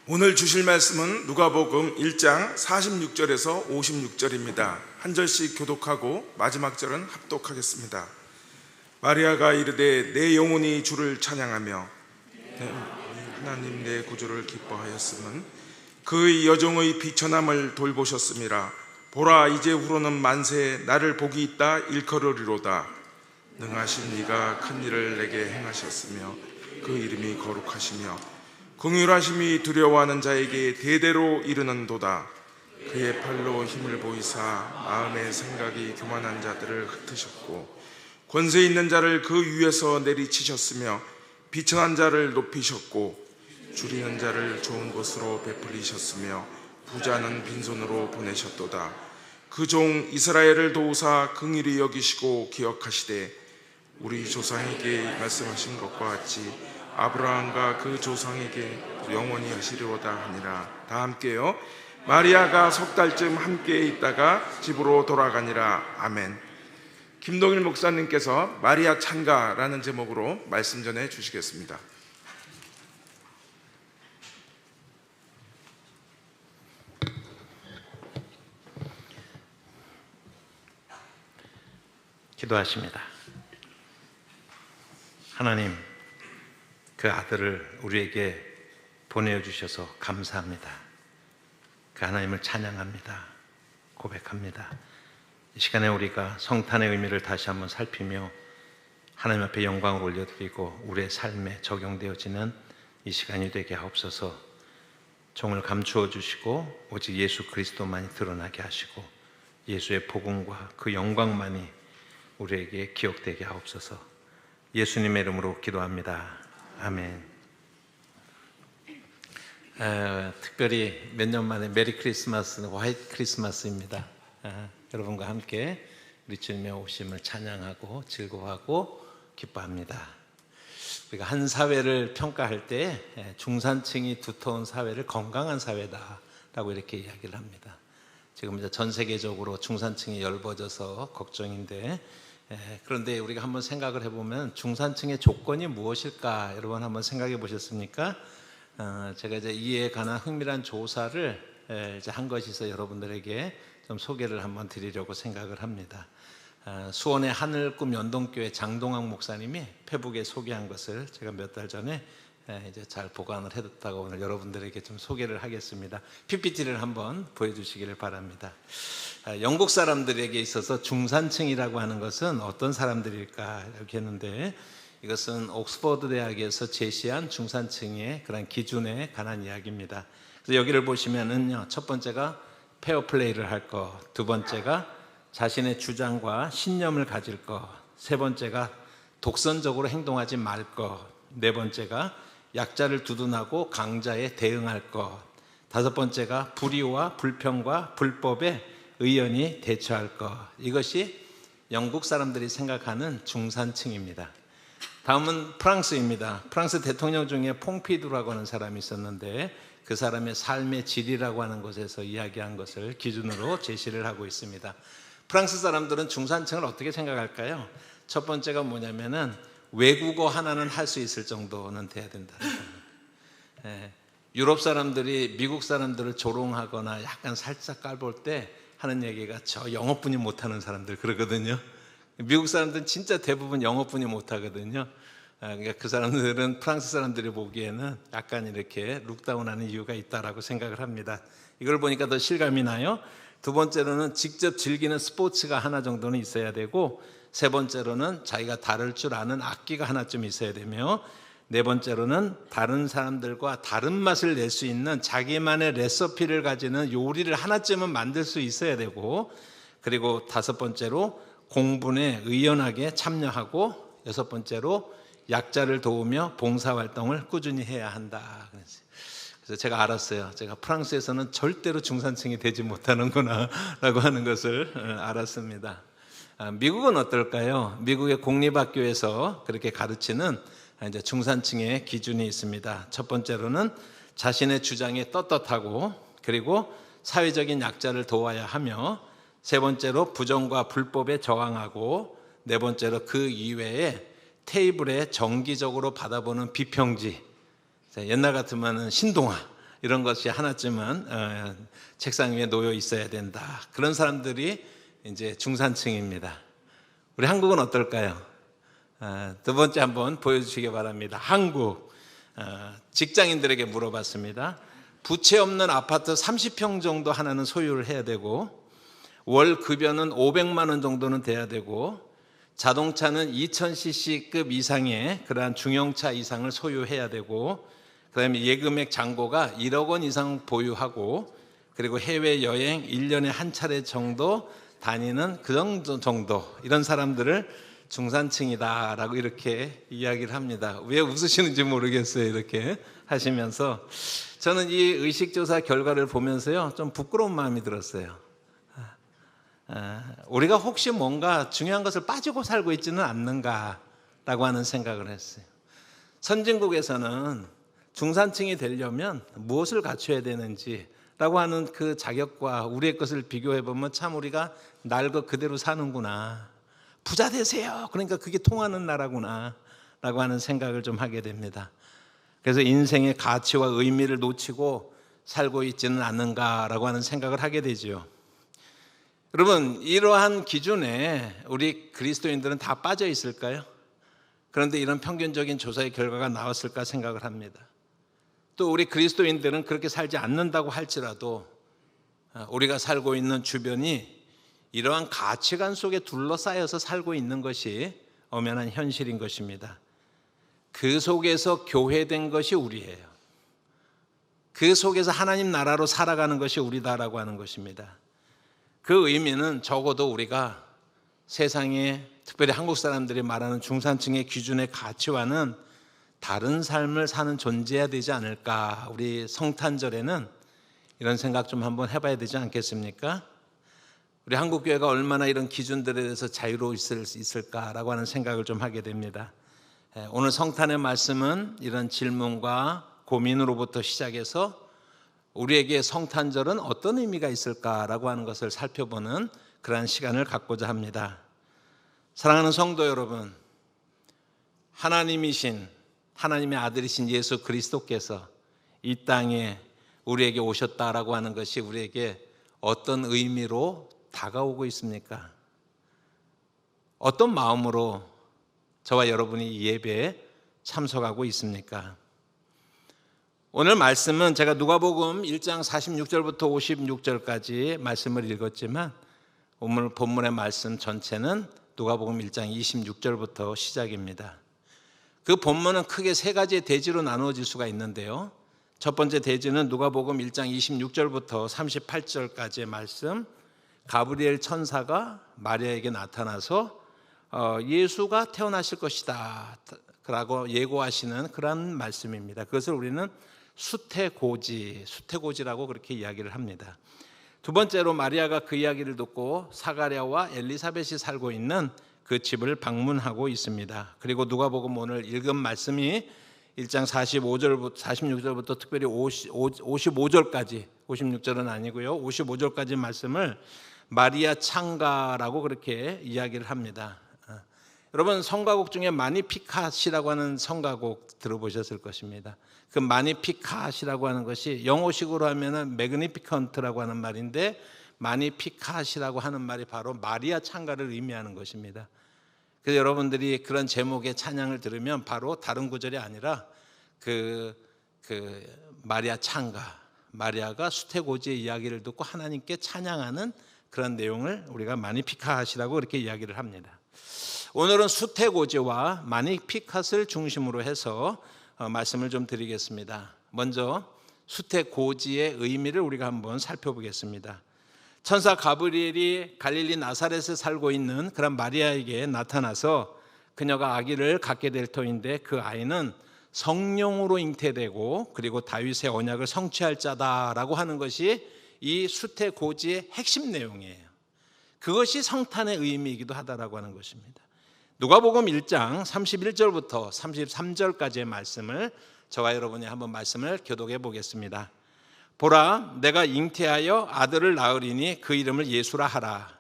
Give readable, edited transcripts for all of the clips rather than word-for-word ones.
오늘 주실 말씀은 누가복음 1장 46절에서 56절입니다. 한 절씩 교독하고 마지막 절은 합독하겠습니다. 마리아가 이르되 내 영혼이 주를 찬양하며 하나님 내 구주를 기뻐하였음은 그의 여종의 비천함을 돌보셨음이라. 보라 이제후로는 만세 나를 복이 있다 일컬으리로다. 능하신 이가 큰 일을 내게 행하셨으며 그 이름이 거룩하시며 긍휼하심이 두려워하는 자에게 대대로 이르는도다. 그의 팔로 힘을 보이사 마음의 생각이 교만한 자들을 흩으셨고 권세 있는 자를 그 위에서 내리치셨으며 비천한 자를 높이셨고 줄이는 자를 좋은 곳으로 베풀리셨으며 부자는 빈손으로 보내셨도다. 그 종 이스라엘을 도우사 긍휼히 여기시고 기억하시되 우리 조상에게 말씀하신 것과 같이 아브라함과 그 조상에게 영원히 하시리로다 하니라. 다 함께요. 마리아가 석 달쯤 함께 있다가 집으로 돌아가니라. 아멘. 김동일 목사님께서 마리아 찬가라는 제목으로 말씀 전해 주시겠습니다. 기도하십니다. 하나님, 그 아들을 우리에게 보내주셔서 감사합니다. 그 하나님을 찬양합니다. 고백합니다. 이 시간에 우리가 성탄의 의미를 다시 한번 살피며 하나님 앞에 영광을 올려드리고 우리의 삶에 적용되어지는 이 시간이 되게 하옵소서. 종을 감추어 주시고 오직 예수 그리스도만이 드러나게 하시고 예수의 복음과 그 영광만이 우리에게 기억되게 하옵소서. 예수님의 이름으로 기도합니다. 아멘. 특별히 몇 년 만에 메리 크리스마스, 화이트 크리스마스입니다. 여러분과 함께 우리 주님의 오심을 찬양하고 즐거워하고 기뻐합니다. 우리가 한 사회를 평가할 때 중산층이 두터운 사회를 건강한 사회다라고 이렇게 이야기를 합니다. 지금 이제 전 세계적으로 중산층이 열버져서 걱정인데, 그런데 우리가 한번 생각을 해보면 중산층의 조건이 무엇일까? 여러분 한번 생각해 보셨습니까? 제가 이제 이에 관한 흥미란 조사를 이제 한 것이 있어 여러분들에게 좀 소개를 한번 드리려고 생각을 합니다. 수원의 하늘꿈 연동교회 장동학 목사님이 페북에 소개한 것을 제가 몇 달 전에 이제 잘 보관을 해뒀다가 오늘 여러분들에게 좀 소개를 하겠습니다. PPT를 한번 보여주시기를 바랍니다. 영국 사람들에게 있어서 중산층이라고 하는 것은 어떤 사람들일까 이렇게 했는데, 이것은 옥스퍼드 대학에서 제시한 중산층의 그런 기준에 관한 이야기입니다. 그래서 여기를 보시면은요, 첫 번째가 페어플레이를 할 것, 두 번째가 자신의 주장과 신념을 가질 것, 세 번째가 독선적으로 행동하지 말 것, 네 번째가 약자를 두둔하고 강자에 대응할 것, 다섯 번째가 불의와 불평과 불법에 의연히 대처할 것. 이것이 영국 사람들이 생각하는 중산층입니다. 다음은 프랑스입니다. 프랑스 대통령 중에 퐁피두라고 하는 사람이 있었는데 그 사람의 삶의 질이라고 하는 것에서 이야기한 것을 기준으로 제시를 하고 있습니다. 프랑스 사람들은 중산층을 어떻게 생각할까요? 첫 번째가 뭐냐면은 외국어 하나는 할 수 있을 정도는 돼야 된다. 유럽 사람들이 미국 사람들을 조롱하거나 약간 살짝 깔볼 때 하는 얘기가 저 영어뿐이 못하는 사람들 그러거든요. 미국 사람들은 진짜 대부분 영어뿐이 못하거든요. 그러니까 그 사람들은 프랑스 사람들이 보기에는 약간 이렇게 룩다운하는 이유가 있다라고 생각을 합니다. 이걸 보니까 더 실감이 나요. 두 번째로는 직접 즐기는 스포츠가 하나 정도는 있어야 되고, 세 번째로는 자기가 다룰 줄 아는 악기가 하나쯤 있어야 되며, 네 번째로는 다른 사람들과 다른 맛을 낼 수 있는 자기만의 레시피를 가지는 요리를 하나쯤은 만들 수 있어야 되고, 그리고 다섯 번째로 공분에 의연하게 참여하고, 여섯 번째로 약자를 도우며 봉사활동을 꾸준히 해야 한다. 그래서 제가 알았어요. 제가 프랑스에서는 절대로 중산층이 되지 못하는구나 라고 하는 것을 알았습니다. 미국은 어떨까요? 미국의 공립학교에서 그렇게 가르치는 이제 중산층의 기준이 있습니다. 첫 번째로는 자신의 주장에 떳떳하고, 그리고 사회적인 약자를 도와야 하며, 세 번째로 부정과 불법에 저항하고, 네 번째로 그 이외에 테이블에 정기적으로 받아보는 비평지, 옛날 같으면 신동아 이런 것이 하나쯤은 책상 위에 놓여 있어야 된다. 그런 사람들이 이제 중산층입니다. 우리 한국은 어떨까요? 두 번째 한번 보여주시기 바랍니다. 한국 직장인들에게 물어봤습니다. 부채 없는 아파트 30평 정도 하나는 소유를 해야 되고, 월 급여는 500만 원 정도는 돼야 되고, 자동차는 2000cc급 이상의 그러한 중형차 이상을 소유해야 되고, 그다음에 예금액 잔고가 1억 원 이상 보유하고, 그리고 해외여행 1년에 한 차례 정도 다니는 그 정도, 이런 사람들을 중산층이다라고 이렇게 이야기를 합니다. 왜 웃으시는지 모르겠어요. 이렇게 하시면서 저는 이 의식조사 결과를 보면서요, 좀 부끄러운 마음이 들었어요. 우리가 혹시 뭔가 중요한 것을 빠지고 살고 있지는 않는가라고 하는 생각을 했어요. 선진국에서는 중산층이 되려면 무엇을 갖춰야 되는지라고 하는 그 자격과 우리의 것을 비교해 보면 참 우리가 날 것 그대로 사는구나. 부자 되세요. 그러니까 그게 통하는 나라구나 라고 하는 생각을 좀 하게 됩니다. 그래서 인생의 가치와 의미를 놓치고 살고 있지는 않는가라고 하는 생각을 하게 되죠. 여러분, 이러한 기준에 우리 그리스도인들은 다 빠져 있을까요? 그런데 이런 평균적인 조사의 결과가 나왔을까 생각을 합니다. 또 우리 그리스도인들은 그렇게 살지 않는다고 할지라도 우리가 살고 있는 주변이 이러한 가치관 속에 둘러싸여서 살고 있는 것이 엄연한 현실인 것입니다. 그 속에서 교회된 것이 우리예요. 그 속에서 하나님 나라로 살아가는 것이 우리다라고 하는 것입니다. 그 의미는 적어도 우리가 세상에, 특별히 한국 사람들이 말하는 중산층의 기준의 가치와는 다른 삶을 사는 존재해야 되지 않을까. 우리 성탄절에는 이런 생각 좀 한번 해봐야 되지 않겠습니까? 우리 한국교회가 얼마나 이런 기준들에 대해서 자유로울 수 있을까라고 하는 생각을 좀 하게 됩니다. 오늘 성탄의 말씀은 이런 질문과 고민으로부터 시작해서 우리에게 성탄절은 어떤 의미가 있을까라고 하는 것을 살펴보는 그러한 시간을 갖고자 합니다. 사랑하는 성도 여러분, 하나님이신, 하나님의 아들이신 예수 그리스도께서 이 땅에 우리에게 오셨다라고 하는 것이 우리에게 어떤 의미로 다가오고 있습니까? 어떤 마음으로 저와 여러분이 이 예배에 참석하고 있습니까? 오늘 말씀은 제가 누가복음 1장 46절부터 56절까지 말씀을 읽었지만 오늘 본문의 말씀 전체는 누가복음 1장 26절부터 시작입니다. 그 본문은 크게 세 가지의 대지로 나누어질 수가 있는데요. 첫 번째 대지는 누가복음 1장 26절부터 38절까지의 말씀, 가브리엘 천사가 마리아에게 나타나서 예수가 태어나실 것이다 라고 예고하시는 그런 말씀입니다. 그것을 우리는 수태고지라고 그렇게 이야기를 합니다. 두 번째로 마리아가 그 이야기를 듣고 사가랴와 엘리사벳이 살고 있는 그 집을 방문하고 있습니다. 그리고 누가복음 오늘 읽은 말씀이 1장 46절부터 특별히 55절까지, 56절은 아니고요, 55절까지 말씀을 마리아 창가라고 그렇게 이야기를 합니다. 여러분, 성가곡 중에 마니피캇이라고 하는 성가곡 들어보셨을 것입니다. 그 마니피캇이라고 하는 것이 영어식으로 하면은 매그니피컨트라고 하는 말인데, 마니피캇이라고 하는 말이 바로 마리아 창가를 의미하는 것입니다. 그래서 여러분들이 그런 제목의 찬양을 들으면 바로 다른 구절이 아니라 그 마리아 창가, 마리아가 수태고지의 이야기를 듣고 하나님께 찬양하는 그런 내용을 우리가 마니피캇이라고 그렇게 이야기를 합니다. 오늘은 수태고지와 마니피캇을 중심으로 해서 말씀을 좀 드리겠습니다. 먼저 수태고지의 의미를 우리가 한번 살펴보겠습니다. 천사 가브리엘이 갈릴리 나사렛에 살고 있는 그런 마리아에게 나타나서 그녀가 아기를 갖게 될 터인데, 그 아이는 성령으로 잉태되고 그리고 다윗의 언약을 성취할 자다라고 하는 것이 이 수태고지의 핵심 내용이에요. 그것이 성탄의 의미이기도 하다라고 하는 것입니다. 누가복음 1장 31절부터 33절까지의 말씀을 저와 여러분이 한번 말씀을 교독해 보겠습니다. 보라, 내가 잉태하여 아들을 낳으리니 그 이름을 예수라 하라.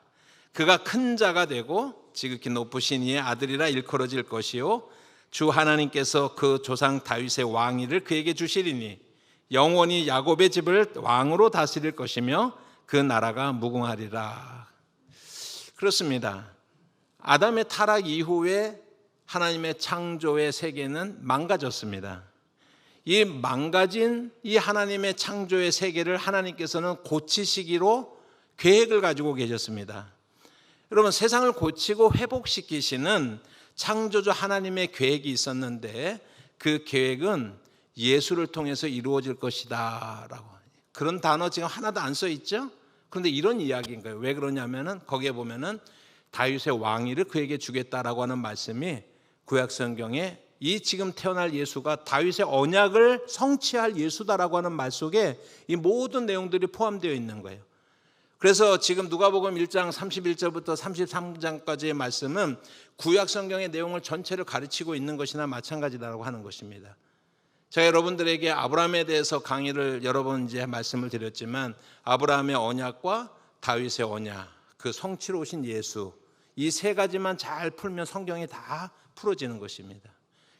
그가 큰 자가 되고 지극히 높으신 이의 아들이라 일컬어질 것이요, 주 하나님께서 그 조상 다윗의 왕위를 그에게 주시리니 영원히 야곱의 집을 왕으로 다스릴 것이며 그 나라가 무궁하리라. 그렇습니다. 아담의 타락 이후에 하나님의 창조의 세계는 망가졌습니다. 이 망가진 이 하나님의 창조의 세계를 하나님께서는 고치시기로 계획을 가지고 계셨습니다. 여러분, 세상을 고치고 회복시키시는 창조주 하나님의 계획이 있었는데 그 계획은 예수를 통해서 이루어질 것이다 라고, 그런 단어 지금 하나도 안 써 있죠? 그런데 이런 이야기인 거예요. 왜 그러냐면은 거기에 보면은 다윗의 왕위를 그에게 주겠다라고 하는 말씀이 구약 성경에 이 지금 태어날 예수가 다윗의 언약을 성취할 예수다라고 하는 말 속에 이 모든 내용들이 포함되어 있는 거예요. 그래서 지금 누가복음 1장 31절부터 33장까지의 말씀은 구약 성경의 내용을 전체를 가르치고 있는 것이나 마찬가지다라고 하는 것입니다. 제가 여러분들에게 아브라함에 대해서 강의를 여러 번 이제 말씀을 드렸지만 아브라함의 언약과 다윗의 언약, 그 성취로 오신 예수, 이 세 가지만 잘 풀면 성경이 다 풀어지는 것입니다.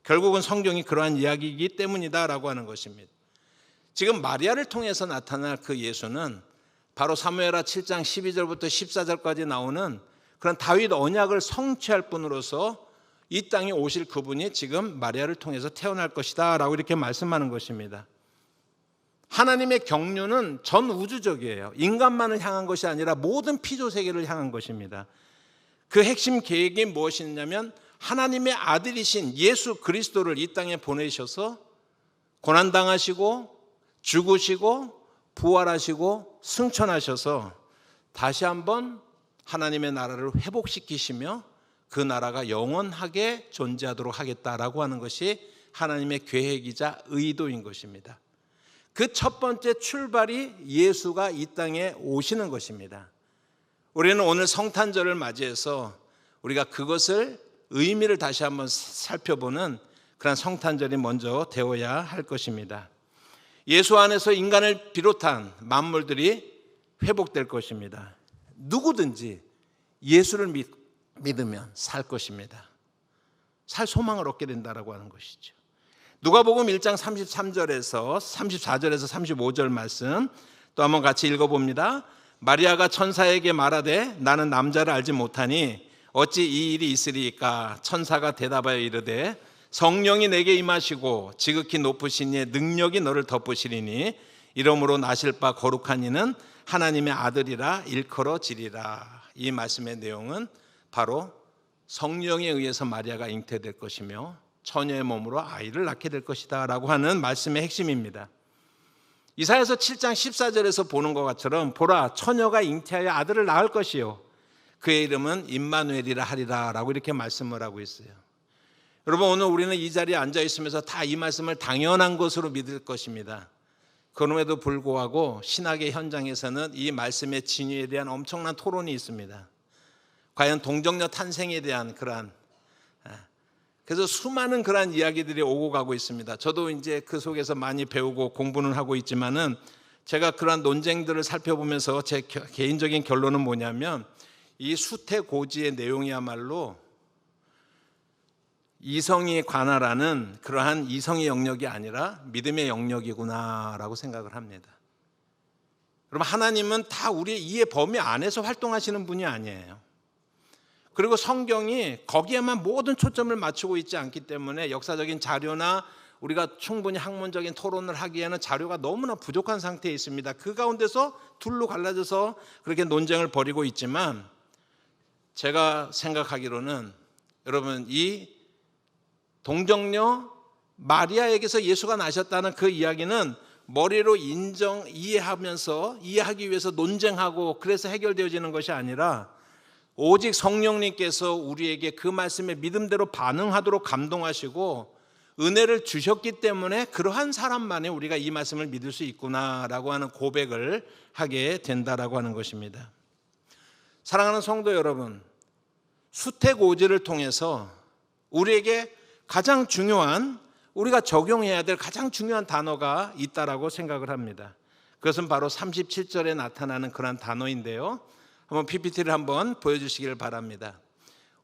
결국은 성경이 그러한 이야기이기 때문이다라고 하는 것입니다. 지금 마리아를 통해서 나타날 그 예수는 바로 사무엘하 7장 12절부터 14절까지 나오는 그런 다윗 언약을 성취할 분으로서 이 땅에 오실 그분이 지금 마리아를 통해서 태어날 것이다 라고 이렇게 말씀하는 것입니다. 하나님의 경륜은 전 우주적이에요. 인간만을 향한 것이 아니라 모든 피조세계를 향한 것입니다. 그 핵심 계획이 무엇이냐면 하나님의 아들이신 예수 그리스도를 이 땅에 보내셔서 고난당하시고 죽으시고 부활하시고 승천하셔서 다시 한번 하나님의 나라를 회복시키시며 그 나라가 영원하게 존재하도록 하겠다라고 하는 것이 하나님의 계획이자 의도인 것입니다. 그 첫 번째 출발이 예수가 이 땅에 오시는 것입니다. 우리는 오늘 성탄절을 맞이해서 우리가 그것을 의미를 다시 한번 살펴보는 그런 성탄절이 먼저 되어야 할 것입니다. 예수 안에서 인간을 비롯한 만물들이 회복될 것입니다. 누구든지 예수를 믿으면 살 것입니다. 살 소망을 얻게 된다라고 하는 것이죠. 누가복음 1장 33절에서 34절에서 35절 말씀 또 한번 같이 읽어봅니다. 마리아가 천사에게 말하되 나는 남자를 알지 못하니 어찌 이 일이 있으리까? 천사가 대답하여 이르되 성령이 내게 임하시고 지극히 높으신 이의 능력이 너를 덮으시리니 이러므로 나실 바 거룩한 이는 하나님의 아들이라 일컬어지리라. 이 말씀의 내용은 바로 성령에 의해서 마리아가 잉태될 것이며 처녀의 몸으로 아이를 낳게 될 것이다 라고 하는 말씀의 핵심입니다. 이사야서 7장 14절에서 보는 것처럼 보라 처녀가 잉태하여 아들을 낳을 것이요 그의 이름은 임마누엘이라 하리라 라고 이렇게 말씀을 하고 있어요. 여러분, 오늘 우리는 이 자리에 앉아 있으면서 다 이 말씀을 당연한 것으로 믿을 것입니다. 그럼에도 불구하고 신학의 현장에서는 이 말씀의 진위에 대한 엄청난 토론이 있습니다. 과연 동정녀 탄생에 대한 그래서 수많은 그러한 이야기들이 오고 가고 있습니다. 저도 이제 그 속에서 많이 배우고 공부는 하고 있지만은 제가 그러한 논쟁들을 살펴보면서 제 개인적인 결론은 뭐냐면 이 수태고지의 내용이야말로 이성이 관할하는 그러한 이성의 영역이 아니라 믿음의 영역이구나라고 생각을 합니다. 여러분, 하나님은 다 우리의 이해 범위 안에서 활동하시는 분이 아니에요. 그리고 성경이 거기에만 모든 초점을 맞추고 있지 않기 때문에 역사적인 자료나 우리가 충분히 학문적인 토론을 하기에는 자료가 너무나 부족한 상태에 있습니다. 그 가운데서 둘로 갈라져서 그렇게 논쟁을 벌이고 있지만 제가 생각하기로는 여러분, 이 동정녀 마리아에게서 예수가 나셨다는 그 이야기는 머리로 이해하기 위해서 논쟁하고 그래서 해결되어지는 것이 아니라 오직 성령님께서 우리에게 그 말씀에 믿음대로 반응하도록 감동하시고 은혜를 주셨기 때문에 그러한 사람만이 우리가 이 말씀을 믿을 수 있구나라고 하는 고백을 하게 된다라고 하는 것입니다. 사랑하는 성도 여러분, 수태고지를 통해서 우리에게 가장 중요한, 우리가 적용해야 될 가장 중요한 단어가 있다라고 생각을 합니다. 그것은 바로 37절에 나타나는 그런 단어인데요. 한번 PPT를 한번 보여주시기를 바랍니다.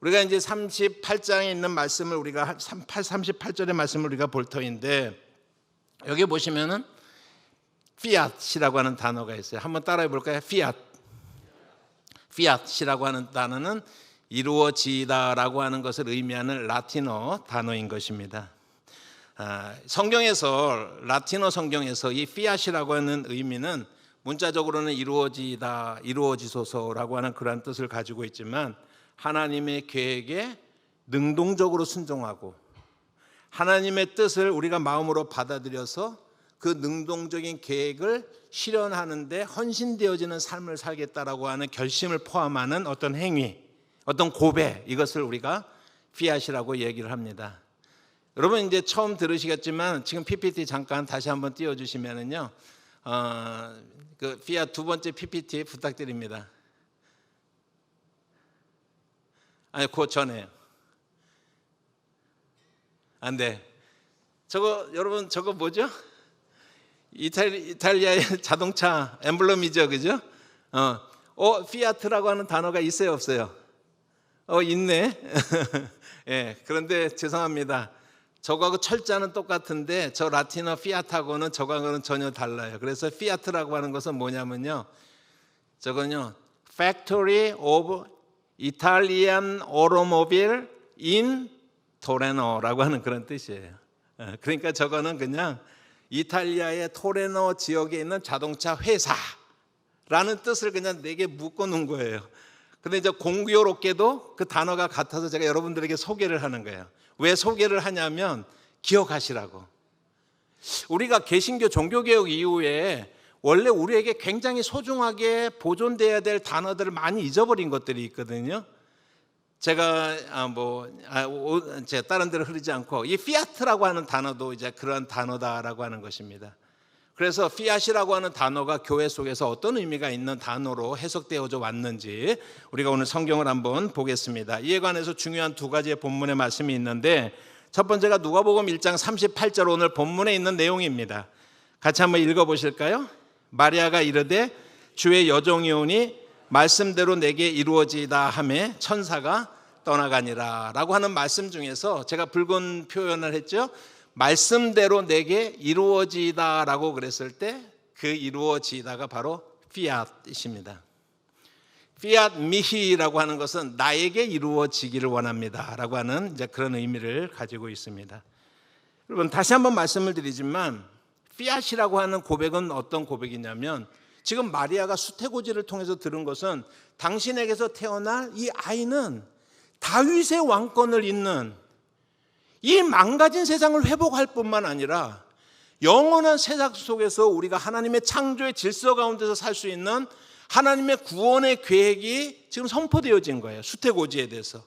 우리가 이제 38장에 있는 말씀을 우리가 38절의 말씀을 우리가 볼 터인데 여기 보시면은 피앗이라고 하는 단어가 있어요. 한번 따라해 볼까요? 피앗. 피앗이라고 하는 단어는 이루어지다라고 하는 것을 의미하는 라틴어 단어인 것입니다. 성경에서, 라틴어 성경에서 이 피앗이라고 하는 의미는 문자적으로는 이루어지다, 이루어지소서라고 하는 그런 뜻을 가지고 있지만, 하나님의 계획에 능동적으로 순종하고 하나님의 뜻을 우리가 마음으로 받아들여서 그 능동적인 계획을 실현하는데 헌신되어지는 삶을 살겠다라고 하는 결심을 포함하는 어떤 행위, 어떤 고백, 이것을 우리가 피앗이라고 얘기를 합니다. 여러분 이제 처음 들으시겠지만 지금 PPT 잠깐 다시 한번 띄워주시면은요, 그 피앗 두 번째 PPT 부탁드립니다. 아니 그 전에요. 안 돼. 저거 여러분 저거 뭐죠? 이탈리아의 자동차 엠블럼이죠, 그죠? 피아트라고 하는 단어가 있어요, 없어요? 있네. 예, 그런데 죄송합니다. 저거하고 철자는 똑같은데 저 라틴어 피아트하고는 저거하고는 전혀 달라요. 그래서 피아트라고 하는 것은 뭐냐면요, 저건요, Factory of Italian Automobile in Torino라고 하는 그런 뜻이에요. 그러니까 저거는 그냥 이탈리아의 토레노 지역에 있는 자동차 회사라는 뜻을 그냥 내게 묶어 놓은 거예요. 근데 이제 공교롭게도 그 단어가 같아서 제가 여러분들에게 소개를 하는 거예요. 왜 소개를 하냐면 기억하시라고. 우리가 개신교 종교개혁 이후에 원래 우리에게 굉장히 소중하게 보존돼야 될 단어들을 많이 잊어버린 것들이 있거든요. 제가 제가 다른 데로 흐르지 않고 이 피아트라고 하는 단어도 이제 그런 단어다라고 하는 것입니다. 그래서 피앗이라고 하는 단어가 교회 속에서 어떤 의미가 있는 단어로 해석되어져 왔는지 우리가 오늘 성경을 한번 보겠습니다. 이에 관해서 중요한 두 가지의 본문의 말씀이 있는데, 첫 번째가 누가복음 1장 38절 오늘 본문에 있는 내용입니다. 같이 한번 읽어보실까요? 마리아가 이르되 주의 여종이 오니 말씀대로 내게 이루어지다 하매 천사가 떠나가니라 라고 하는 말씀 중에서 제가 붉은 표현을 했죠. 말씀대로 내게 이루어지다 라고 그랬을 때 그 이루어지다가 바로 피앗입니다. 피앗 미히라고 하는 것은 나에게 이루어지기를 원합니다 라고 하는 이제 그런 의미를 가지고 있습니다. 여러분 다시 한번 말씀을 드리지만 피앗이라고 하는 고백은 어떤 고백이냐면, 지금 마리아가 수태고지를 통해서 들은 것은 당신에게서 태어날 이 아이는 다윗의 왕권을 잇는 이 망가진 세상을 회복할 뿐만 아니라 영원한 세상 속에서 우리가 하나님의 창조의 질서 가운데서 살 수 있는 하나님의 구원의 계획이 지금 선포되어진 거예요. 수태고지에 대해서.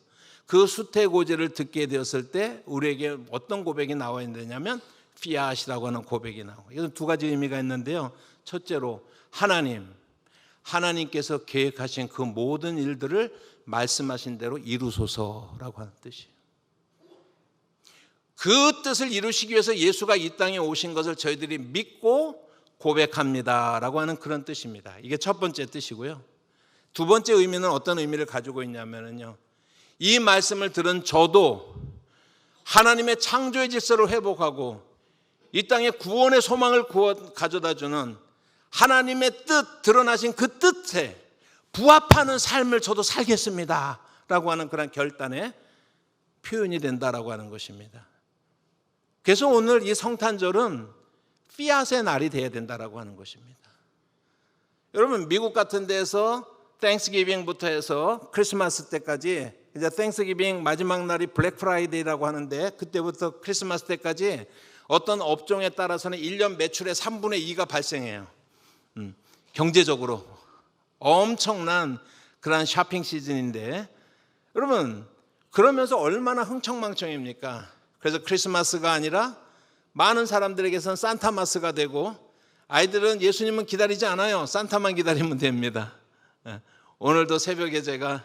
그 수태고지를 듣게 되었을 때 우리에게 어떤 고백이 나와야 되냐면 피앗이라고 하는 고백이 나오고, 이건 두 가지 의미가 있는데요. 첫째로 하나님께서 계획하신 그 모든 일들을 말씀하신 대로 이루소서라고 하는 뜻이에요. 그 뜻을 이루시기 위해서 예수가 이 땅에 오신 것을 저희들이 믿고 고백합니다라고 하는 그런 뜻입니다. 이게 첫 번째 뜻이고요. 두 번째 의미는 어떤 의미를 가지고 있냐면요, 이 말씀을 들은 저도 하나님의 창조의 질서를 회복하고 이 땅에 구원의 소망을 가져다주는 하나님의 뜻, 드러나신 그 뜻에 부합하는 삶을 저도 살겠습니다 라고 하는 그런 결단의 표현이 된다라고 하는 것입니다. 그래서 오늘 이 성탄절은 피앗의 날이 되어야 된다라고 하는 것입니다. 여러분 미국 같은 데서 땡스기빙부터 해서 크리스마스 때까지, 이제 땡스기빙 마지막 날이 블랙 프라이데이라고 하는데, 그때부터 크리스마스 때까지 어떤 업종에 따라서는 1년 매출의 3분의 2가 발생해요. 경제적으로 엄청난 그런 쇼핑 시즌인데, 여러분 그러면서 얼마나 흥청망청입니까? 그래서 크리스마스가 아니라 많은 사람들에게서는 산타마스가 되고, 아이들은 예수님은 기다리지 않아요. 산타만 기다리면 됩니다. 오늘도 새벽에 제가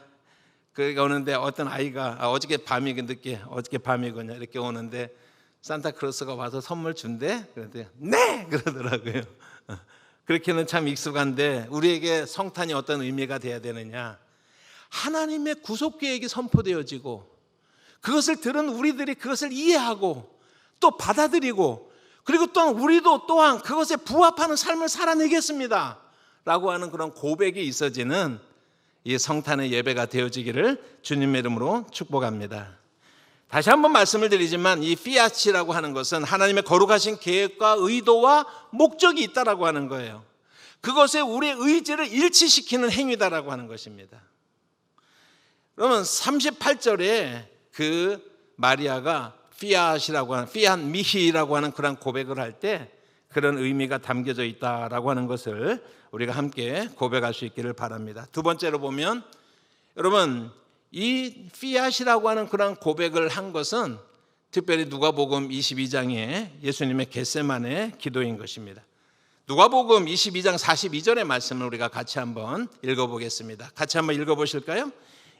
거기 오는데 어떤 아이가 어저께 밤이군요 이렇게 오는데 산타크로스가 와서 선물 준대. 그런데 네 그러더라고요. 그렇게는 참 익숙한데, 우리에게 성탄이 어떤 의미가 돼야 되느냐, 하나님의 구속 계획이 선포되어지고 그것을 들은 우리들이 그것을 이해하고 또 받아들이고 그리고 또한 우리도 또한 그것에 부합하는 삶을 살아내겠습니다 라고 하는 그런 고백이 있어지는 이 성탄의 예배가 되어지기를 주님의 이름으로 축복합니다. 다시 한번 말씀을 드리지만 이 피아치라고 하는 것은 하나님의 거룩하신 계획과 의도와 목적이 있다라고 하는 거예요. 그것에 우리의 의지를 일치시키는 행위다라고 하는 것입니다. 그러면 38절에 그 마리아가 피앗이라고 하는 피앗 미히라고 하는 그런 고백을 할 때 그런 의미가 담겨져 있다라고 하는 것을 우리가 함께 고백할 수 있기를 바랍니다. 두 번째로 보면 여러분 이 피앗이라고 하는 그런 고백을 한 것은 특별히 누가복음 22장에 예수님의 겟세마네 기도인 것입니다. 누가복음 22장 42절의 말씀을 우리가 같이 한번 읽어보겠습니다. 같이 한번 읽어보실까요?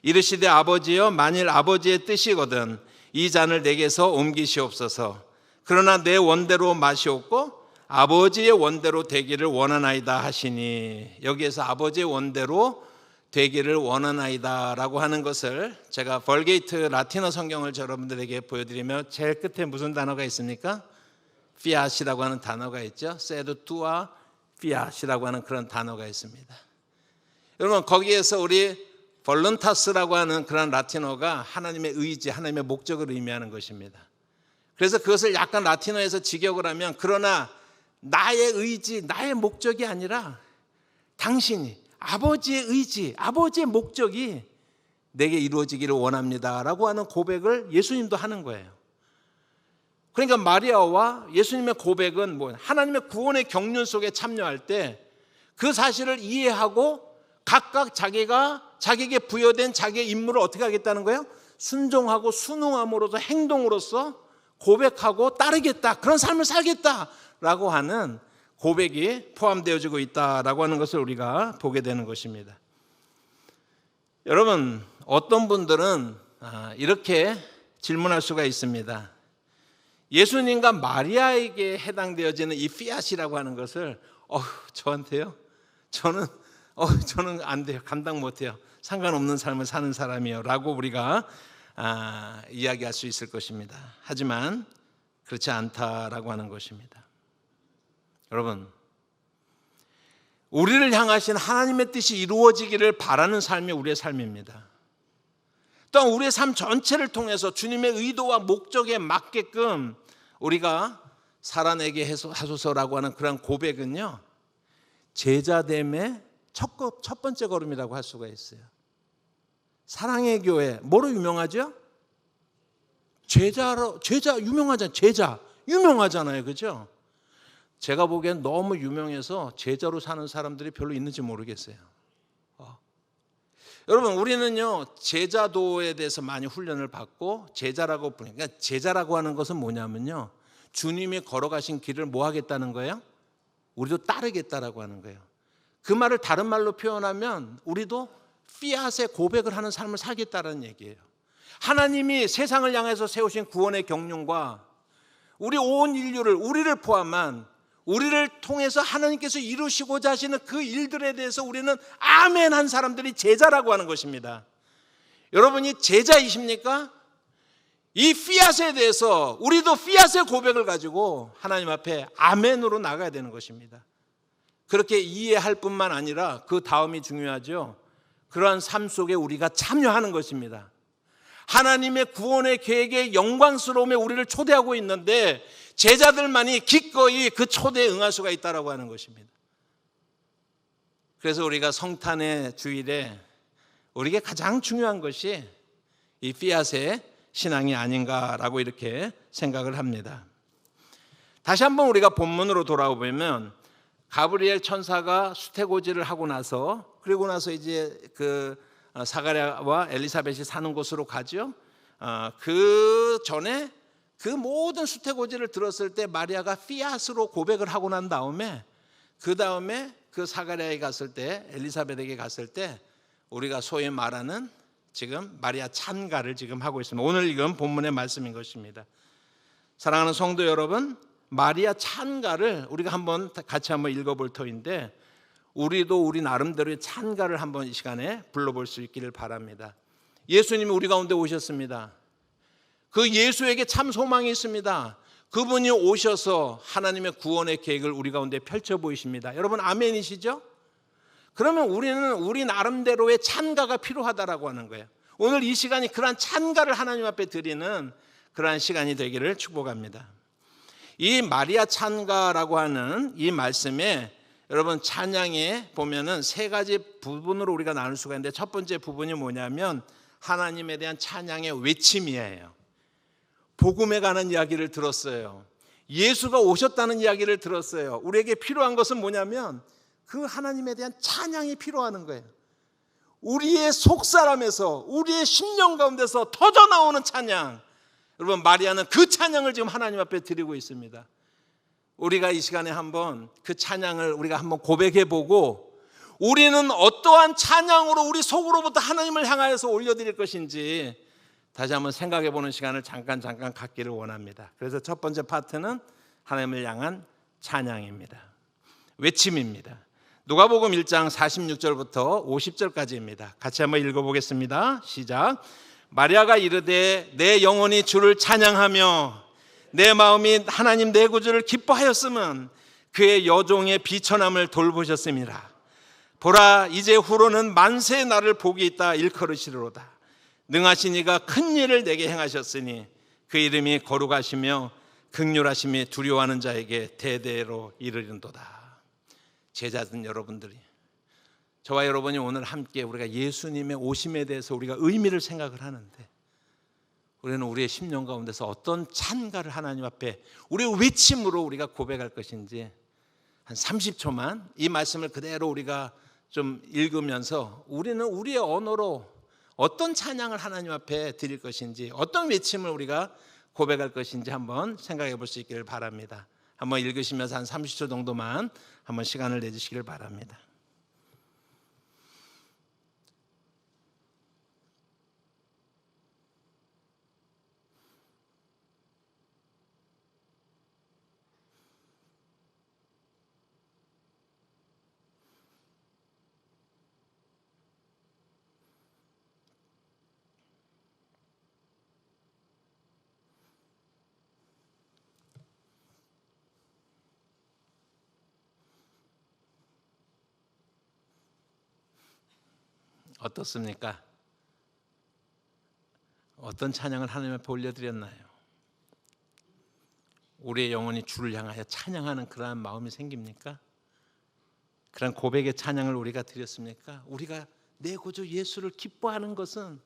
이르시되 아버지여 만일 아버지의 뜻이거든 이 잔을 내게서 옮기시옵소서. 그러나 내 원대로 마시옵고 아버지의 원대로 되기를 원하나이다 하시니, 여기에서 아버지의 원대로 되기를 원하나이다 라고 하는 것을 제가 벌게이트 라틴어 성경을 여러분들에게 보여드리며 제일 끝에 무슨 단어가 있습니까? 피앗이라고 하는 단어가 있죠. 세드 투아 피앗이라고 하는 그런 단어가 있습니다. 여러분 거기에서 우리 볼런타스라고 하는 그런 라틴어가 하나님의 의지, 하나님의 목적을 의미하는 것입니다. 그래서 그것을 약간 라틴어에서 직역을 하면 그러나 나의 의지, 나의 목적이 아니라 당신이 아버지의 의지, 아버지의 목적이 내게 이루어지기를 원합니다 라고 하는 고백을 예수님도 하는 거예요. 그러니까 마리아와 예수님의 고백은 뭐 하나님의 구원의 경륜 속에 참여할 때 그 사실을 이해하고 각각 자기에게 부여된 자기의 임무를 어떻게 하겠다는 거예요? 순종하고 순응함으로써 행동으로써 고백하고 따르겠다, 그런 삶을 살겠다라고 하는 고백이 포함되어지고 있다라고 하는 것을 우리가 보게 되는 것입니다. 여러분 어떤 분들은 이렇게 질문할 수가 있습니다. 예수님과 마리아에게 해당되어지는 이 피앗이라고 하는 것을 저한테요? 저는 안 돼요. 감당 못해요. 상관없는 삶을 사는 사람이요 라고 우리가 이야기할 수 있을 것입니다. 하지만 그렇지 않다라고 하는 것입니다. 여러분 우리를 향하신 하나님의 뜻이 이루어지기를 바라는 삶이 우리의 삶입니다. 또한 우리의 삶 전체를 통해서 주님의 의도와 목적에 맞게끔 우리가 살아내게 하소서라고 하는 그런 고백은요 제자됨의 첫 번째 걸음이라고 할 수가 있어요. 사랑의 교회 뭐로 유명하죠? 제자 유명하잖아요. 제자 유명하잖아요. 그죠? 제가 보기엔 너무 유명해서 제자로 사는 사람들이 별로 있는지 모르겠어요. 여러분 우리는요 제자도에 대해서 많이 훈련을 받고 제자라고 부르니까 제자라고 하는 것은 뭐냐면요 주님이 걸어가신 길을 뭐 하겠다는 거예요? 우리도 따르겠다라고 하는 거예요. 그 말을 다른 말로 표현하면 우리도 피앗의 고백을 하는 삶을 살겠다는 얘기예요. 하나님이 세상을 향해서 세우신 구원의 경륜과 우리 온 인류를 우리를 포함한 우리를 통해서 하나님께서 이루시고자 하시는 그 일들에 대해서 우리는 아멘 한 사람들이 제자라고 하는 것입니다. 여러분이 제자이십니까? 이 피앗에 대해서 우리도 피앗의 고백을 가지고 하나님 앞에 아멘으로 나가야 되는 것입니다. 그렇게 이해할 뿐만 아니라 그 다음이 중요하죠. 그러한 삶 속에 우리가 참여하는 것입니다. 하나님의 구원의 계획의 영광스러움에 우리를 초대하고 있는데 제자들만이 기꺼이 그 초대에 응할 수가 있다고 하는 것입니다. 그래서 우리가 성탄의 주일에 우리에게 가장 중요한 것이 이 피앗의 신앙이 아닌가라고 이렇게 생각을 합니다. 다시 한번 우리가 본문으로 돌아오면 가브리엘 천사가 수태고지를 하고 나서 그리고 나서 이제 그 사가랴와 엘리사벳이 사는 곳으로 가죠. 그 전에 그 모든 수태고지를 들었을 때 마리아가 피앗으로 고백을 하고 난 다음에 그 다음에 그 사가랴에 갔을 때 엘리사벳에게 갔을 때 우리가 소위 말하는 지금 마리아 찬가를 지금 하고 있습니다. 오늘 읽은 본문의 말씀인 것입니다. 사랑하는 성도 여러분, 마리아 찬가를 우리가 같이 한번 읽어볼 터인데 우리도 우리 나름대로의 찬가를 한번 이 시간에 불러볼 수 있기를 바랍니다. 예수님이 우리 가운데 오셨습니다. 그 예수에게 참 소망이 있습니다. 그분이 오셔서 하나님의 구원의 계획을 우리 가운데 펼쳐 보이십니다. 여러분 아멘이시죠? 그러면 우리는 우리 나름대로의 찬가가 필요하다라고 하는 거예요. 오늘 이 시간이 그러한 찬가를 하나님 앞에 드리는 그러한 시간이 되기를 축복합니다. 이 마리아 찬가라고 하는 이 말씀에 여러분 찬양에 보면은 세 가지 부분으로 우리가 나눌 수가 있는데, 첫 번째 부분이 뭐냐면 하나님에 대한 찬양의 외침이에요. 복음에 관한 이야기를 들었어요. 예수가 오셨다는 이야기를 들었어요. 우리에게 필요한 것은 뭐냐면 그 하나님에 대한 찬양이 필요한 거예요. 우리의 속사람에서, 우리의 심령 가운데서 터져나오는 찬양. 여러분 마리아는 그 찬양을 지금 하나님 앞에 드리고 있습니다. 우리가 이 시간에 한번 그 찬양을 우리가 한번 고백해 보고, 우리는 어떠한 찬양으로 우리 속으로부터 하나님을 향하여서 올려드릴 것인지 다시 한번 생각해 보는 시간을 잠깐 갖기를 원합니다. 그래서 첫 번째 파트는 하나님을 향한 찬양입니다. 외침입니다. 누가복음 1장 46절부터 50절까지입니다. 같이 한번 읽어보겠습니다. 시작. 마리아가 이르되 내 영혼이 주를 찬양하며 내 마음이 하나님 내 구주를 기뻐하였음은 그의 여종의 비천함을 돌보셨음이라. 보라 이제 후로는 만세의 날을 복이 있다 일컬으시리로다. 능하신 이가 큰 일을 내게 행하셨으니 그 이름이 거룩하시며 긍휼하심이 두려워하는 자에게 대대로 이르는도다. 제자들 여러분들이, 저와 여러분이 오늘 함께 우리가 예수님의 오심에 대해서 우리가 의미를 생각을 하는데, 우리는 우리의 심령 가운데서 어떤 찬가를 하나님 앞에 우리의 외침으로 우리가 고백할 것인지 한 30초만 이 말씀을 그대로 우리가 좀 읽으면서 우리는 우리의 언어로 어떤 찬양을 하나님 앞에 드릴 것인지, 어떤 외침을 우리가 고백할 것인지 한번 생각해 볼 수 있기를 바랍니다. 한번 읽으시면서 한 30초 정도만 한번 시간을 내주시기를 바랍니다. 어떻습니까? 어떤 찬양을 하나님 앞에 올려드렸나요? 우리의 영혼이 주를 향하여 찬양하는 그러한 마음이 생깁니까? 그런 고백의 찬양을 우리가 드렸습니까? 우리가 내 구주 예수를 기뻐하는 것은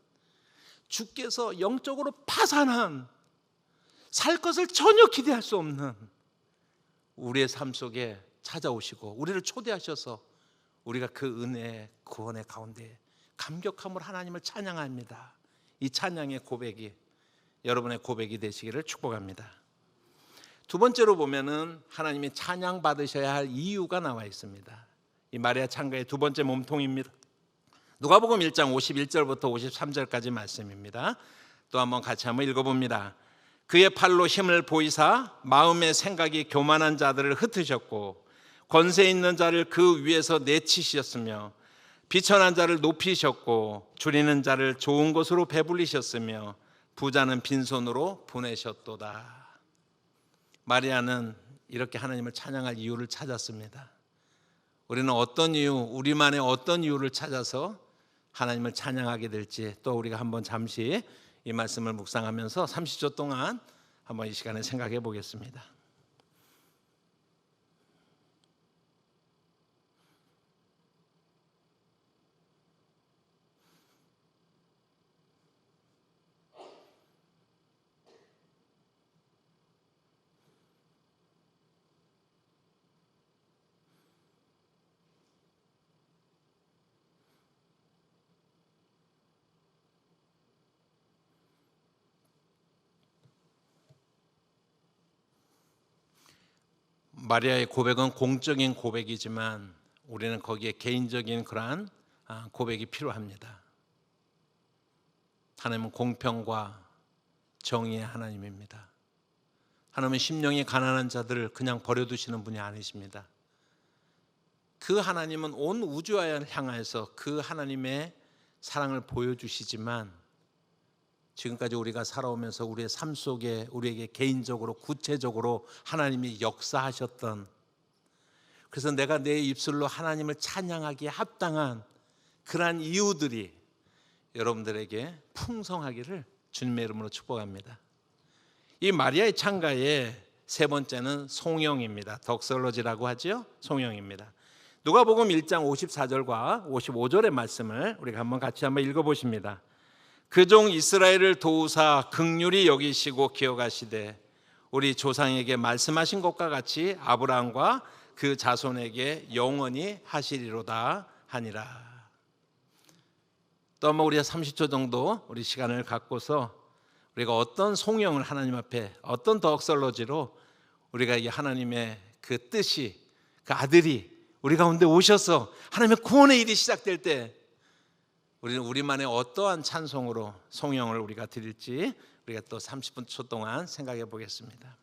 주께서 영적으로 파산한, 살 것을 전혀 기대할 수 없는 우리의 삶 속에 찾아오시고 우리를 초대하셔서 우리가 그 은혜의 구원의 가운데 감격함으로 하나님을 찬양합니다. 이 찬양의 고백이 여러분의 고백이 되시기를 축복합니다. 두 번째로 보면은 하나님이 찬양 받으셔야 할 이유가 나와 있습니다. 이 마리아 찬가의 두 번째 몸통입니다. 누가복음 1장 51절부터 53절까지 말씀입니다. 또 한번 같이 한번 읽어봅니다. 그의 팔로 힘을 보이사 마음의 생각이 교만한 자들을 흩으셨고 권세 있는 자를 그 위에서 내치셨으며 비천한 자를 높이셨고 줄이는 자를 좋은 곳으로 배불리셨으며 부자는 빈손으로 보내셨도다. 마리아는 이렇게 하나님을 찬양할 이유를 찾았습니다. 우리는 어떤 이유, 우리만의 어떤 이유를 찾아서 하나님을 찬양하게 될지 또 우리가 한번 잠시 이 말씀을 묵상하면서 30초 동안 한번 이 시간에 생각해 보겠습니다. 마리아의 고백은 공적인 고백이지만 우리는 거기에 개인적인 그러한 고백이 필요합니다. 하나님은 공평과 정의의 하나님입니다. 하나님은 심령이 가난한 자들을 그냥 버려두시는 분이 아니십니다. 그 하나님은 온 우주를 향해서 그 하나님의 사랑을 보여주시지만 지금까지 우리가 살아오면서 우리의 삶 속에 우리에게 개인적으로 구체적으로 하나님이 역사하셨던, 그래서 내가 내 입술로 하나님을 찬양하기에 합당한 그러한 이유들이 여러분들에게 풍성하기를 주님의 이름으로 축복합니다. 이 마리아의 창가의 세 번째는 송영입니다. 덕설러지라고 하죠. 송영입니다. 누가복음 1장 54절과 55절의 말씀을 우리가 같이 한번 읽어보십니다. 그 종 이스라엘을 도우사 긍휼히 여기시고 기억하시되 우리 조상에게 말씀하신 것과 같이 아브라함과 그 자손에게 영원히 하시리로다 하니라. 또 한번 우리가 30초 정도 우리 시간을 갖고서 우리가 어떤 송영을 하나님 앞에, 어떤 덕설러지로 우리가 이 하나님의 그 뜻이, 그 아들이 우리 가운데 오셔서 하나님의 구원의 일이 시작될 때 우리는 우리만의 어떠한 찬송으로 송영을 우리가 드릴지 우리가 또 30분 초 동안 생각해 보겠습니다.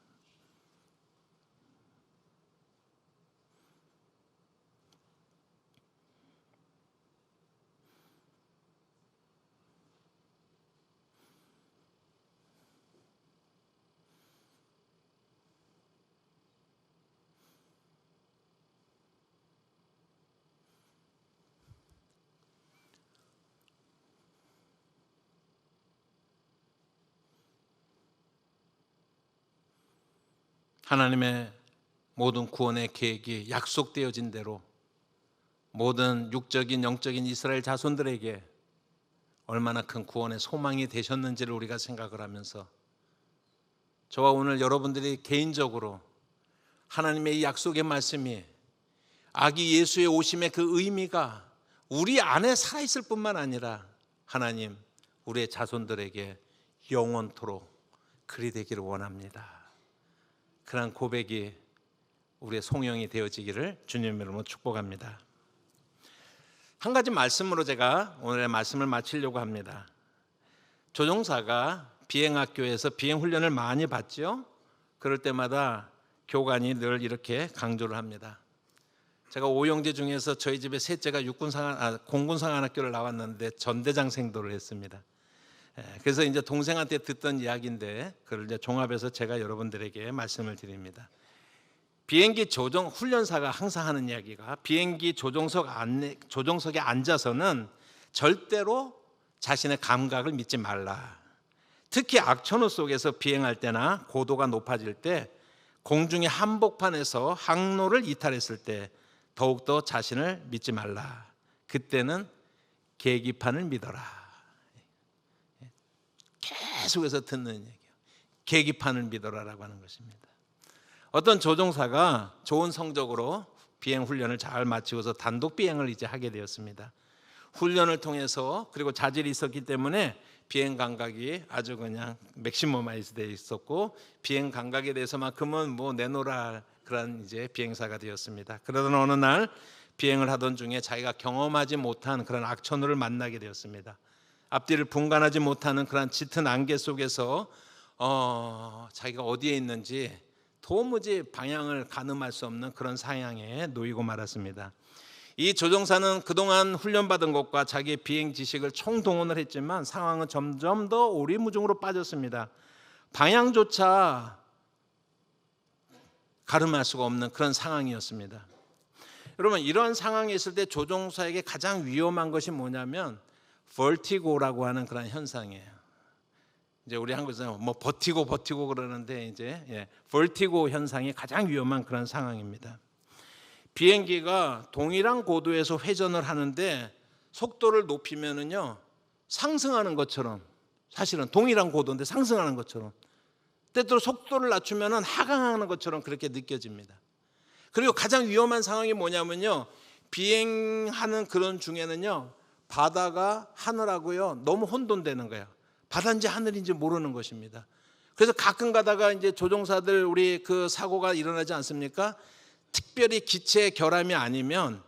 하나님의 모든 구원의 계획이 약속되어진 대로 모든 육적인 영적인 이스라엘 자손들에게 얼마나 큰 구원의 소망이 되셨는지를 우리가 생각을 하면서 저와 오늘 여러분들이 개인적으로 하나님의 이 약속의 말씀이 아기 예수의 오심의 그 의미가 우리 안에 살아있을 뿐만 아니라 하나님 우리의 자손들에게 영원토록 그리 되기를 원합니다. 그런 고백이 우리의 송영이 되어지기를 주님의 이름으로 축복합니다. 한 가지 말씀으로 제가 오늘의 말씀을 마치려고 합니다. 조종사가 비행학교에서 비행훈련을 많이 받죠. 그럴 때마다 교관이 늘 이렇게 강조를 합니다. 제가 오형제 중에서 저희 집에 셋째가 공군상안학교를 나왔는데 전대장 생도를 했습니다. 그래서 이제 동생한테 듣던 이야기인데 그걸 이제 종합해서 제가 여러분들에게 말씀을 드립니다. 비행기 조종 훈련사가 항상 하는 이야기가 비행기 조종석에 앉아서는 절대로 자신의 감각을 믿지 말라. 특히 악천후 속에서 비행할 때나 고도가 높아질 때 공중의 한복판에서 항로를 이탈했을 때 더욱더 자신을 믿지 말라. 그때는 계기판을 믿어라. 계속해서 듣는 얘기예요. 계기판을 믿어라라고 하는 것입니다. 어떤 조종사가 좋은 성적으로 비행 훈련을 잘 마치고서 단독 비행을 이제 하게 되었습니다. 훈련을 통해서 그리고 자질이 있었기 때문에 비행 감각이 아주 그냥 맥시멈아이즈 되어 있었고 비행 감각에 대해서만큼은 뭐 내놓으라 그런 이제 비행사가 되었습니다. 그러던 어느 날 비행을 하던 중에 자기가 경험하지 못한 그런 악천후를 만나게 되었습니다. 앞뒤를 분간하지 못하는 그런 짙은 안개 속에서 자기가 어디에 있는지 도무지 방향을 가늠할 수 없는 그런 상황에 놓이고 말았습니다. 이 조종사는 그동안 훈련받은 것과 자기의 비행 지식을 총동원을 했지만 상황은 점점 더 오리무중으로 빠졌습니다. 방향조차 가늠할 수가 없는 그런 상황이었습니다. 여러분 이런 상황에 있을 때 조종사에게 가장 위험한 것이 뭐냐면 벌티고라고 하는 그런 현상이에요. 이제 우리 한국에서 뭐 버티고 그러는데 이제 벌티고 현상이 가장 위험한 그런 상황입니다. 비행기가 동일한 고도에서 회전을 하는데 속도를 높이면은요 상승하는 것처럼 사실은 동일한 고도인데 상승하는 것처럼 때때로 속도를 낮추면은 하강하는 것처럼 그렇게 느껴집니다. 그리고 가장 위험한 상황이 뭐냐면요 비행하는 그런 중에는요 바다가 하늘하고요 너무 혼돈되는 거예요. 바다인지 하늘인지 모르는 것입니다. 그래서 가끔 가다가 이제 조종사들 우리 그 사고가 일어나지 않습니까? 특별히 기체 결함이 아니면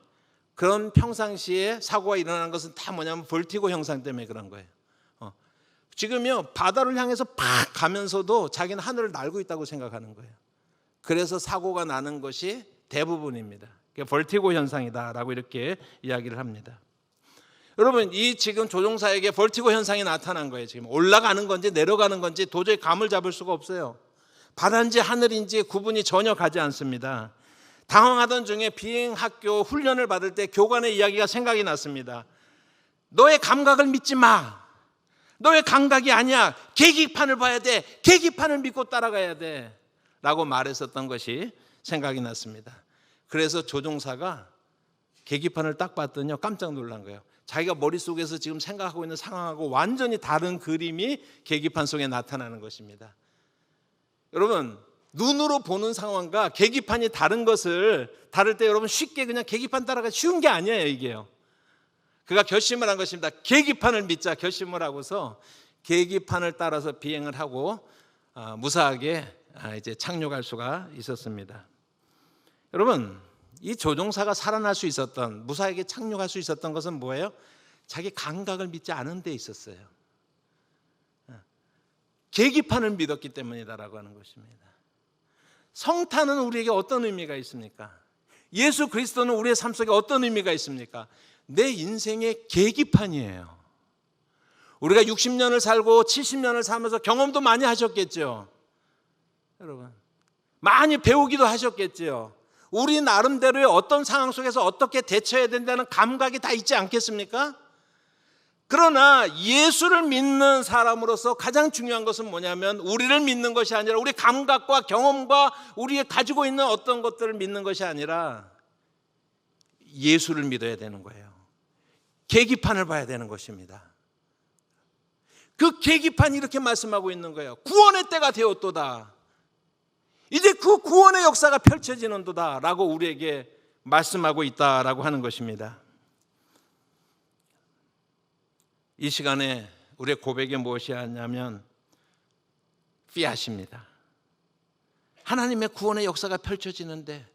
그런 평상시에 사고가 일어나는 것은 다 뭐냐면 벌티고 현상 때문에 그런 거예요. 지금요 바다를 향해서 팍 가면서도 자기는 하늘을 날고 있다고 생각하는 거예요. 그래서 사고가 나는 것이 대부분입니다. 벌티고 현상이다라고 이렇게 이야기를 합니다. 여러분, 이 지금 조종사에게 벌티고 현상이 나타난 거예요. 지금 올라가는 건지 내려가는 건지 도저히 감을 잡을 수가 없어요. 바다인지 하늘인지 구분이 전혀 가지 않습니다. 당황하던 중에 비행학교 훈련을 받을 때 교관의 이야기가 생각이 났습니다. 너의 감각을 믿지 마. 너의 감각이 아니야. 계기판을 봐야 돼. 계기판을 믿고 따라가야 돼. 라고 말했었던 것이 생각이 났습니다. 그래서 조종사가 계기판을 딱 봤더니 깜짝 놀란 거예요. 자기가 머릿속에서 지금 생각하고 있는 상황하고 완전히 다른 그림이 계기판 속에 나타나는 것입니다. 여러분, 눈으로 보는 상황과 계기판이 다른 것을 다를 때 여러분 쉽게 그냥 계기판 따라가기 쉬운 게 아니에요, 이게요. 그가 결심을 한 것입니다. 계기판을 믿자 결심을 하고서 계기판을 따라서 비행을 하고 무사하게 이제 착륙할 수가 있었습니다. 여러분, 이 조종사가 살아날 수 있었던, 무사하게 착륙할 수 있었던 것은 뭐예요? 자기 감각을 믿지 않은 데 있었어요. 계기판을 믿었기 때문이다라고 하는 것입니다. 성탄은 우리에게 어떤 의미가 있습니까? 예수 그리스도는 우리의 삶 속에 어떤 의미가 있습니까? 내 인생의 계기판이에요. 우리가 60년을 살고 70년을 살면서 경험도 많이 하셨겠죠. 여러분, 많이 배우기도 하셨겠죠. 우리 나름대로의 어떤 상황 속에서 어떻게 대처해야 된다는 감각이 다 있지 않겠습니까? 그러나 예수를 믿는 사람으로서 가장 중요한 것은 뭐냐면 우리를 믿는 것이 아니라 우리 감각과 경험과 우리가 가지고 있는 어떤 것들을 믿는 것이 아니라 예수를 믿어야 되는 거예요. 계기판을 봐야 되는 것입니다. 그 계기판이 이렇게 말씀하고 있는 거예요. 구원의 때가 되었도다. 이제 그 구원의 역사가 펼쳐지는도다 라고 우리에게 말씀하고 있다라고 하는 것입니다. 이 시간에 우리의 고백이 무엇이냐면 피앗입니다. 하나님의 구원의 역사가 펼쳐지는데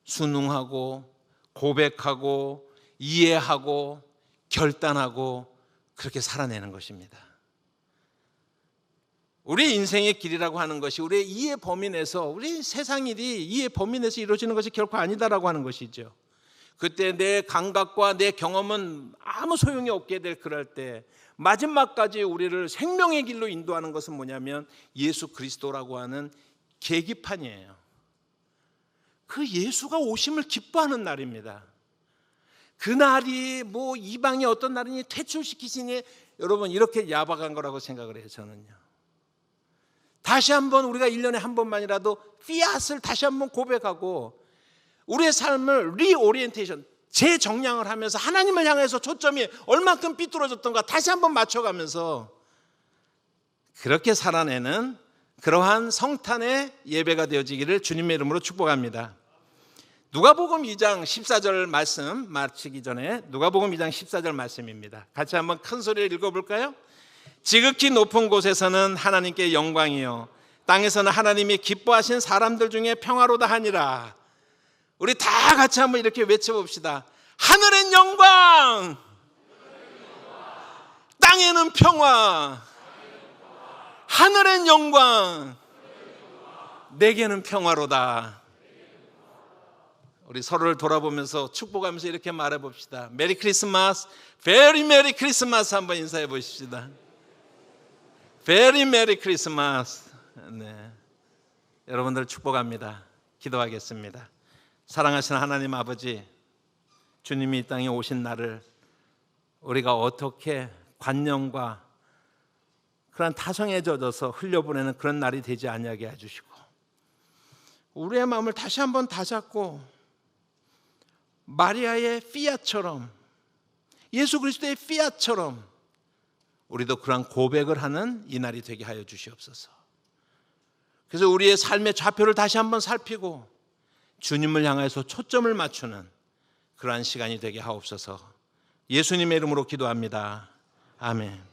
순응하고 고백하고 이해하고 결단하고 그렇게 살아내는 것입니다. 우리 인생의 길이라고 하는 것이 우리의 이해 범위 내에서, 우리 세상 일이 이해 범위 내에서 이루어지는 것이 결코 아니다라고 하는 것이죠. 그때 내 감각과 내 경험은 아무 소용이 없게 될 그럴 때 마지막까지 우리를 생명의 길로 인도하는 것은 뭐냐면 예수 그리스도라고 하는 계기판이에요. 그 예수가 오심을 기뻐하는 날입니다. 그날이 뭐 이방의 어떤 날이니 퇴출시키시니 여러분 이렇게 야박한 거라고 생각을 해요. 저는요. 다시 한번 우리가 1년에 한 번만이라도 피앗을 다시 한번 고백하고 우리의 삶을 리오리엔테이션, 재정량을 하면서 하나님을 향해서 초점이 얼만큼 삐뚤어졌던가 다시 한번 맞춰가면서 그렇게 살아내는 그러한 성탄의 예배가 되어지기를 주님의 이름으로 축복합니다. 누가복음 2장 14절 말씀 마치기 전에 누가복음 2장 14절 말씀입니다. 같이 한번 큰 소리를 읽어볼까요? 지극히 높은 곳에서는 하나님께 영광이요 땅에서는 하나님이 기뻐하신 사람들 중에 평화로다 하니라. 우리 다 같이 한번 이렇게 외쳐봅시다. 하늘엔 영광, 땅에는 평화. 하늘엔 영광, 내게는 평화로다. 우리 서로를 돌아보면서 축복하면서 이렇게 말해봅시다. 메리 크리스마스, 베리 메리 크리스마스 한번 인사해 보십시다. 베리 메리 크리스마스. 네, 여러분들 축복합니다. 기도하겠습니다. 사랑하시는 하나님 아버지, 주님이 이 땅에 오신 날을 우리가 어떻게 관념과 그런 타성에 젖어서 흘려보내는 그런 날이 되지 아니하게 해주시고 우리의 마음을 다시 한번 다잡고 마리아의 피앗처럼 예수 그리스도의 피앗처럼 우리도 그런 고백을 하는 이 날이 되게 하여 주시옵소서. 그래서 우리의 삶의 좌표를 다시 한번 살피고 주님을 향해서 초점을 맞추는 그러한 시간이 되게 하옵소서. 예수님의 이름으로 기도합니다. 아멘.